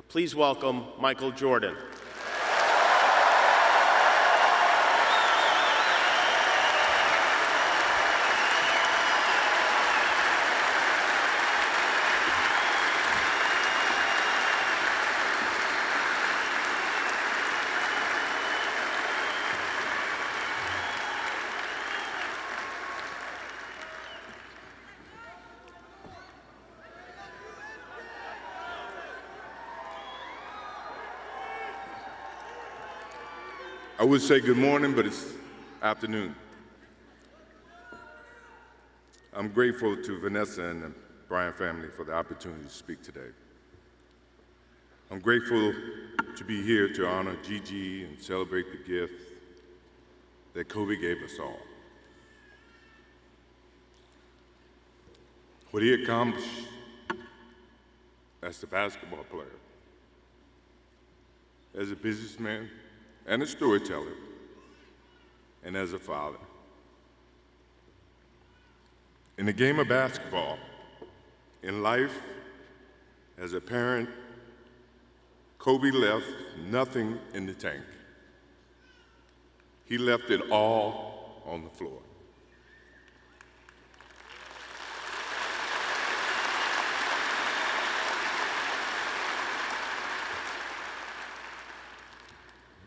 Please welcome Michael Jordan. I would say good morning, but it's afternoon. I'm grateful to Vanessa and the Bryant family for the opportunity to speak today. I'm grateful to be here to honor Gigi and celebrate the gift that Kobe gave us all. What he accomplished as a basketball player, as a businessman, and a storyteller, and as a father. In the game of basketball, in life, as a parent, Kobe left nothing in the tank. He left it all on the floor.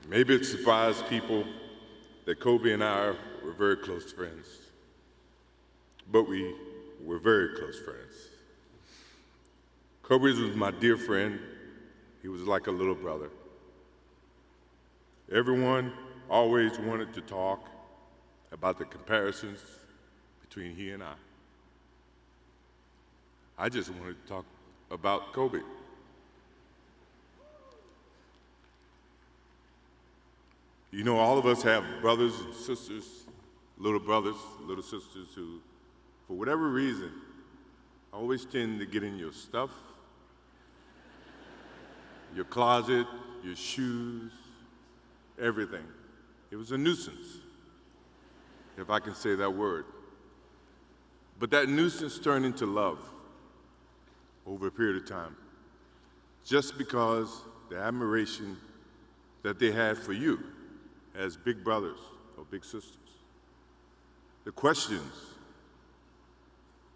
Maybe it surprised people that Kobe and I were very close friends, but we were very close friends. Kobe was my dear friend. He was like a little brother. Everyone always wanted to talk about the comparisons between he and I. I just wanted to talk about Kobe. You know, all of us have brothers and sisters, little brothers, little sisters who, for whatever reason, always tend to get in your stuff, your closet, your shoes, everything. It was a nuisance, if I can say that word. But that nuisance turned into love over a period of time, just because the admiration that they had for you as big brothers or big sisters. The questions,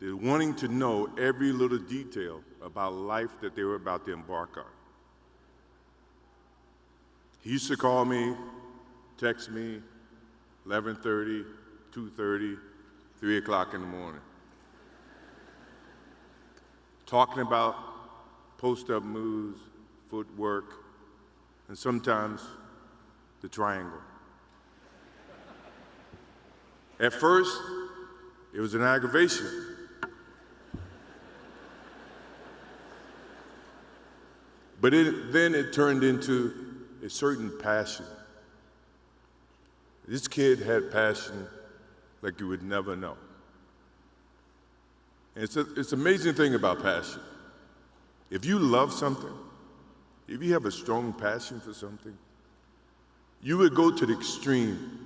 the wanting to know every little detail about life that they were about to embark on. He used to call me, text me, 11:30, 2:30, 3 o'clock in the morning, talking about post-up moves, footwork, and sometimes the triangle. At first, it was an aggravation. But then it turned into a certain passion. This kid had passion like you would never know. And it's an amazing thing about passion. If you love something, if you have a strong passion for something, you would go to the extreme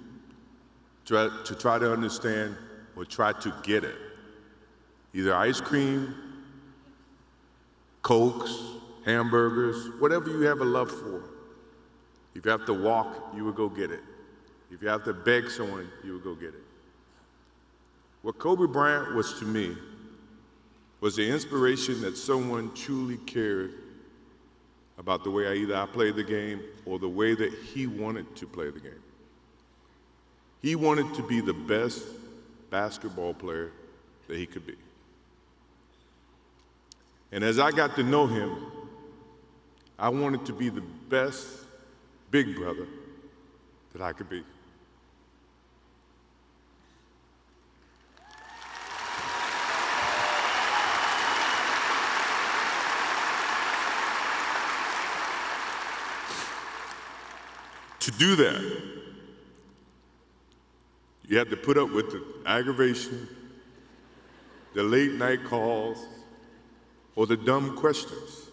to try to understand or try to get it. Either ice cream, Cokes, hamburgers, whatever you have a love for. If you have to walk, you would go get it. If you have to beg someone, you would go get it. What Kobe Bryant was to me was the inspiration that someone truly cared about the way I played the game or the way that he wanted to play the game. He wanted to be the best basketball player that he could be. And as I got to know him, I wanted to be the best big brother that I could be. To do that, you had to put up with the aggravation, the late night calls, or the dumb questions.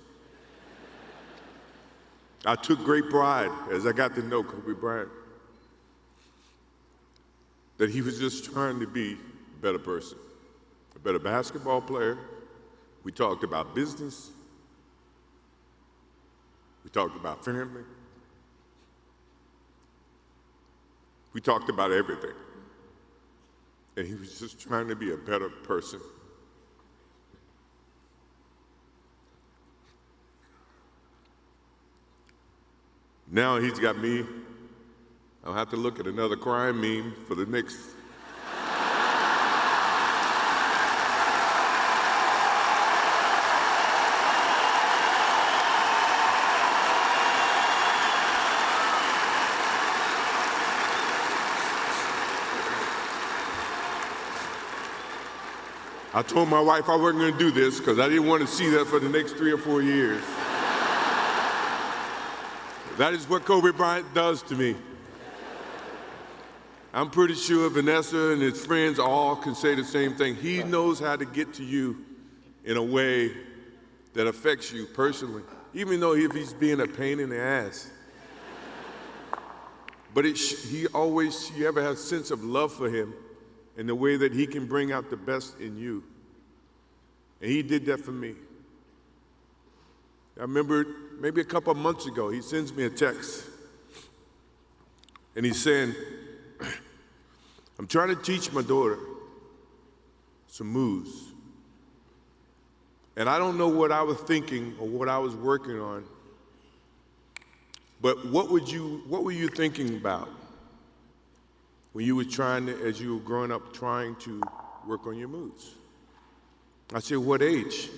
I took great pride as I got to know Kobe Bryant that he was just trying to be a better person, a better basketball player. We talked about business. We talked about family. We talked about everything. And he was just trying to be a better person. Now he's got me. I'll have to look at another crime meme for the next. I told my wife I wasn't going to do this because I didn't want to see that for the next 3 or 4 years. That is what Kobe Bryant does to me. I'm pretty sure Vanessa and his friends all can say the same thing. He knows how to get to you in a way that affects you personally, even though if he's being a pain in the ass. But you ever have a sense of love for him in the way that he can bring out the best in you. And he did that for me. I remember maybe a couple of months ago, he sends me a text. And he's saying, I'm trying to teach my daughter some moves. And I don't know what I was thinking or what I was working on, but what were you thinking about when you were as you were growing up, trying to work on your moves? I said, what age?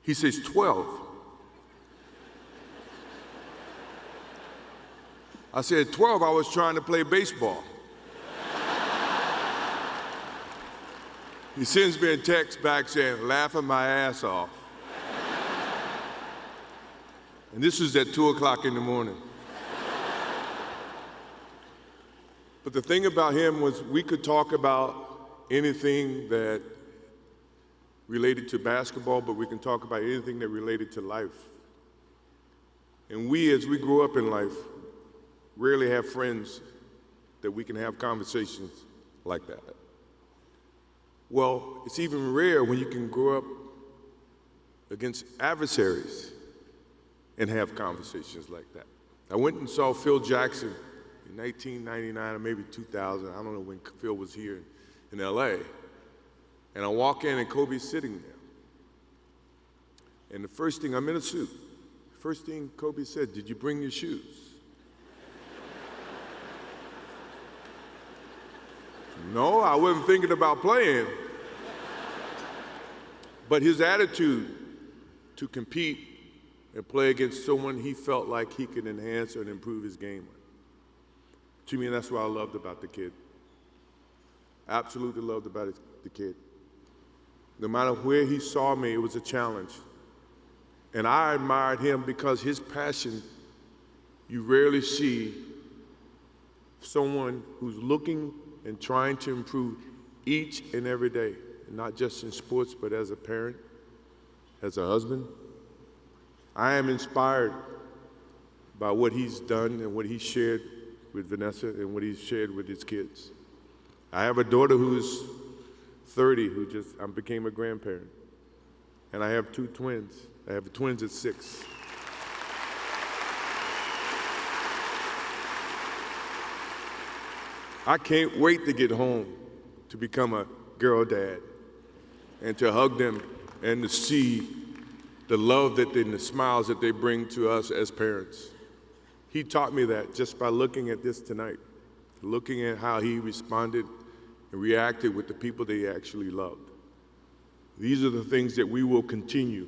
He says, 12. I said, 12, I was trying to play baseball. He sends me a text back saying, laughing my ass off. And this was at 2 o'clock in the morning. But the thing about him was we could talk about anything that related to basketball, but we can talk about anything that related to life. And as we grow up in life, rarely have friends that we can have conversations like that. Well, it's even rare when you can grow up against adversaries and have conversations like that. I went and saw Phil Jackson in 1999 or maybe 2000. I don't know when Phil was here in LA. And I walk in and Kobe's sitting there. And the first thing, I'm in a suit. The first thing Kobe said, did you bring your shoes? No, I wasn't thinking about playing. But his attitude to compete and play against someone he felt like he could enhance and improve his game with. To me, that's what I loved about the kid. Absolutely loved about the kid. No matter where he saw me, it was a challenge. And I admired him because his passion, you rarely see someone who's looking and trying to improve each and every day, not just in sports, but as a parent, as a husband. I am inspired by what he's done and what he shared with Vanessa and what he's shared with his kids. I have a daughter who's 30 who I became a grandparent. And I have 2 twins. I have twins at 6. I can't wait to get home to become a girl dad and to hug them and to see the love and the smiles that they bring to us as parents. He taught me that just by looking at this tonight, looking at how he responded and reacted with the people that he actually loved. These are the things that we will continue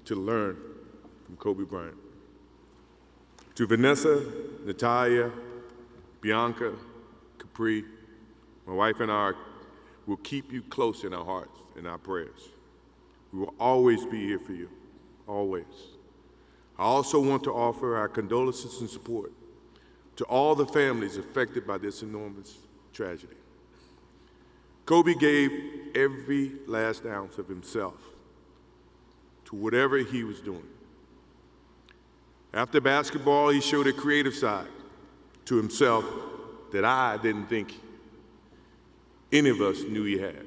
to learn from Kobe Bryant. To Vanessa, Natalia, Bianca, Capri, my wife and I will keep you close in our hearts and our prayers. We will always be here for you, always. I also want to offer our condolences and support to all the families affected by this enormous tragedy. Kobe gave every last ounce of himself to whatever he was doing. After basketball, he showed a creative side to himself that I didn't think any of us knew he had.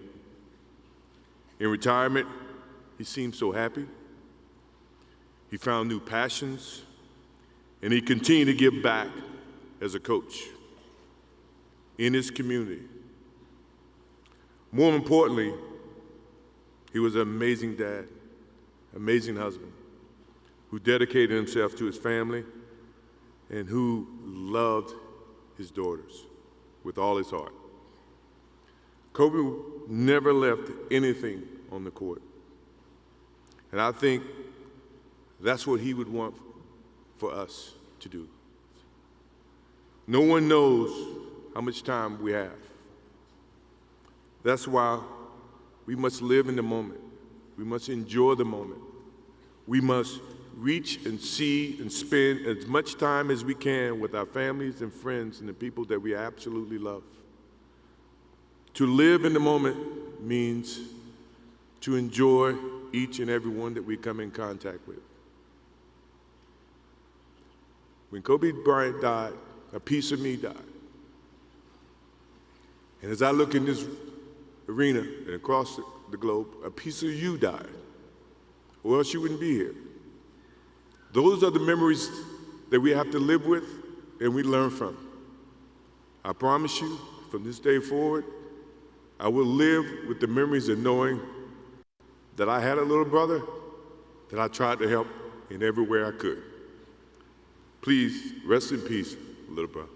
In retirement, he seemed so happy. He found new passions, and he continued to give back as a coach in his community. More importantly, he was an amazing dad, amazing husband, who dedicated himself to his family and who loved his daughters with all his heart. Kobe never left anything on the court. And I think that's what he would want for us to do. No one knows how much time we have. That's why we must live in the moment. We must enjoy the moment. We must reach and see and spend as much time as we can with our families and friends and the people that we absolutely love. To live in the moment means to enjoy each and every one that we come in contact with. When Kobe Bryant died, a piece of me died. And as I look in this arena and across the globe, a piece of you died, or else you wouldn't be here. Those are the memories that we have to live with and we learn from. I promise you, from this day forward, I will live with the memories of knowing that I had a little brother that I tried to help in every way I could. Please rest in peace, little brother.